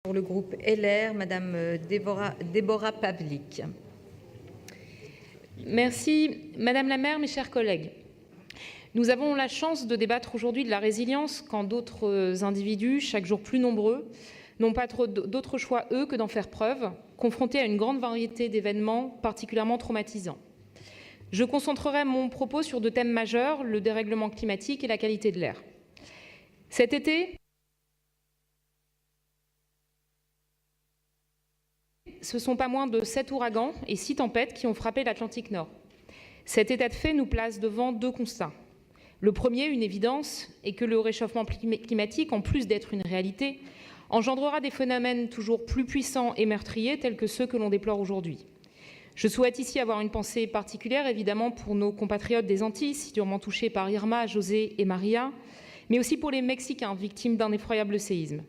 Pour le groupe LR, Madame Déborah Pavlik. Merci. Madame la maire, mes chers collègues, nous avons la chance de débattre aujourd'hui de la résilience quand d'autres individus, chaque jour plus nombreux, n'ont pas d'autre choix, eux, que d'en faire preuve, confrontés à une grande variété d'événements particulièrement traumatisants. Je concentrerai mon propos sur deux thèmes majeurs, le dérèglement climatique et la qualité de l'air. Cet été, ce sont pas moins de 7 ouragans et 6 tempêtes qui ont frappé l'Atlantique Nord. Cet état de fait nous place devant deux constats. Le premier, une évidence, est que le réchauffement climatique, en plus d'être une réalité, engendrera des phénomènes toujours plus puissants et meurtriers tels que ceux que l'on déplore aujourd'hui. Je souhaite ici avoir une pensée particulière, évidemment, pour nos compatriotes des Antilles, si durement touchés par Irma, José et Maria, mais aussi pour les Mexicains, victimes d'un effroyable séisme.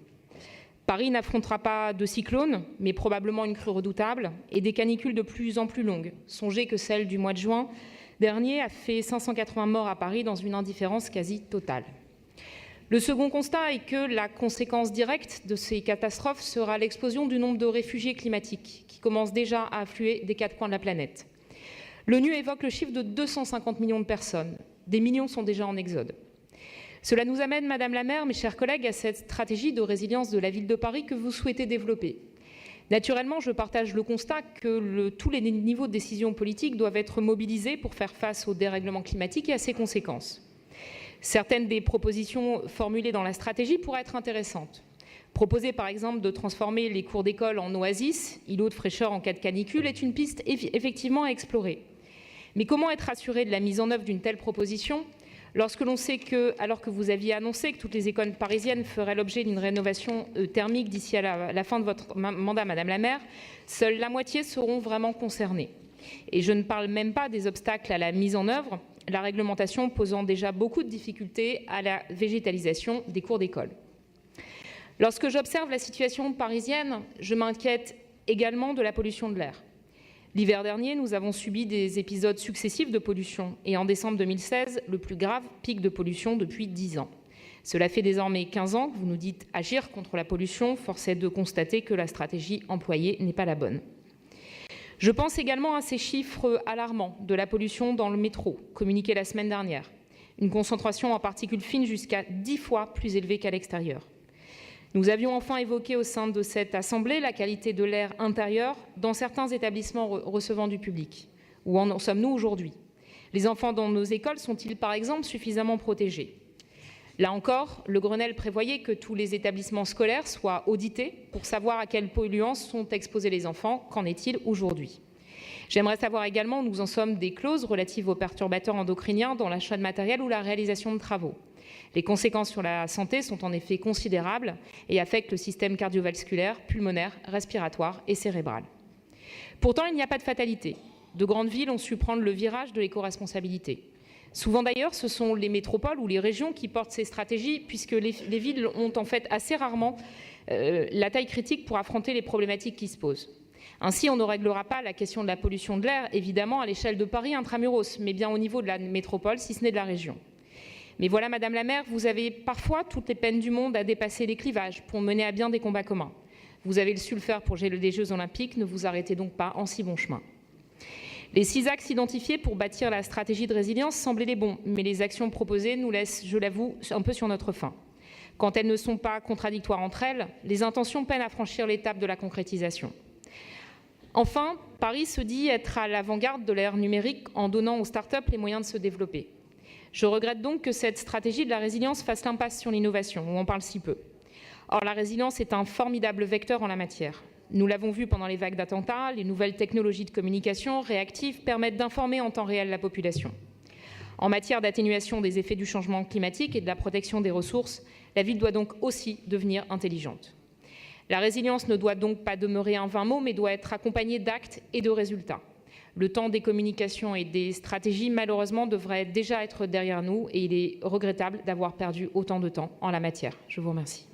Paris n'affrontera pas de cyclone, mais probablement une crue redoutable et des canicules de plus en plus longues. Songez que celle du mois de juin dernier a fait 580 morts à Paris dans une indifférence quasi totale. Le second constat est que la conséquence directe de ces catastrophes sera l'explosion du nombre de réfugiés climatiques qui commence déjà à affluer des 4 coins de la planète. L'ONU évoque le chiffre de 250 millions de personnes. Des millions sont déjà en exode. Cela nous amène, Madame la maire, mes chers collègues, à cette stratégie de résilience de la ville de Paris que vous souhaitez développer. Naturellement, je partage le constat que tous les niveaux de décision politique doivent être mobilisés pour faire face au dérèglement climatique et à ses conséquences. Certaines des propositions formulées dans la stratégie pourraient être intéressantes. Proposer par exemple de transformer les cours d'école en oasis, îlots de fraîcheur en cas de canicule, est une piste effectivement à explorer. Mais comment être assuré de la mise en œuvre d'une telle proposition lorsque l'on sait que, alors que vous aviez annoncé que toutes les écoles parisiennes feraient l'objet d'une rénovation thermique d'ici à la fin de votre mandat, Madame la maire, seule la moitié seront vraiment concernées. Et je ne parle même pas des obstacles à la mise en œuvre, la réglementation posant déjà beaucoup de difficultés à la végétalisation des cours d'école. Lorsque j'observe la situation parisienne, je m'inquiète également de la pollution de l'air. L'hiver dernier, nous avons subi des épisodes successifs de pollution et en décembre 2016, le plus grave pic de pollution depuis 10 ans. Cela fait désormais 15 ans que vous nous dites agir contre la pollution. Force est de constater que la stratégie employée n'est pas la bonne. Je pense également à ces chiffres alarmants de la pollution dans le métro, communiqués la semaine dernière. Une concentration en particules fines jusqu'à 10 fois plus élevée qu'à l'extérieur. Nous avions enfin évoqué au sein de cette Assemblée la qualité de l'air intérieur dans certains établissements recevant du public. Où en sommes-nous aujourd'hui? Les enfants dans nos écoles sont-ils par exemple suffisamment protégés? Là encore, le Grenelle prévoyait que tous les établissements scolaires soient audités pour savoir à quelles polluants sont exposés les enfants. Qu'en est-il aujourd'hui? J'aimerais savoir également où nous en sommes des clauses relatives aux perturbateurs endocriniens dans l'achat de matériel ou la réalisation de travaux. Les conséquences sur la santé sont en effet considérables et affectent le système cardiovasculaire, pulmonaire, respiratoire et cérébral. Pourtant, il n'y a pas de fatalité. De grandes villes ont su prendre le virage de l'éco-responsabilité. Souvent d'ailleurs, ce sont les métropoles ou les régions qui portent ces stratégies, puisque les villes ont en fait assez rarement la taille critique pour affronter les problématiques qui se posent. Ainsi, on ne réglera pas la question de la pollution de l'air, évidemment, à l'échelle de Paris intramuros, mais bien au niveau de la métropole, si ce n'est de la région. Mais voilà, Madame la maire, vous avez parfois toutes les peines du monde à dépasser les clivages pour mener à bien des combats communs. Vous avez su le faire pour des Jeux Olympiques, ne vous arrêtez donc pas en si bon chemin. Les 6 axes identifiés pour bâtir la stratégie de résilience semblaient les bons, mais les actions proposées nous laissent, je l'avoue, un peu sur notre faim. Quand elles ne sont pas contradictoires entre elles, les intentions peinent à franchir l'étape de la concrétisation. Enfin, Paris se dit être à l'avant-garde de l'ère numérique en donnant aux start-up les moyens de se développer. Je regrette donc que cette stratégie de la résilience fasse l'impasse sur l'innovation, où on parle si peu. Or, la résilience est un formidable vecteur en la matière. Nous l'avons vu pendant les vagues d'attentats, les nouvelles technologies de communication réactives permettent d'informer en temps réel la population. En matière d'atténuation des effets du changement climatique et de la protection des ressources, la ville doit donc aussi devenir intelligente. La résilience ne doit donc pas demeurer un vain mot, mais doit être accompagnée d'actes et de résultats. Le temps des communications et des stratégies, malheureusement, devrait déjà être derrière nous et il est regrettable d'avoir perdu autant de temps en la matière. Je vous remercie.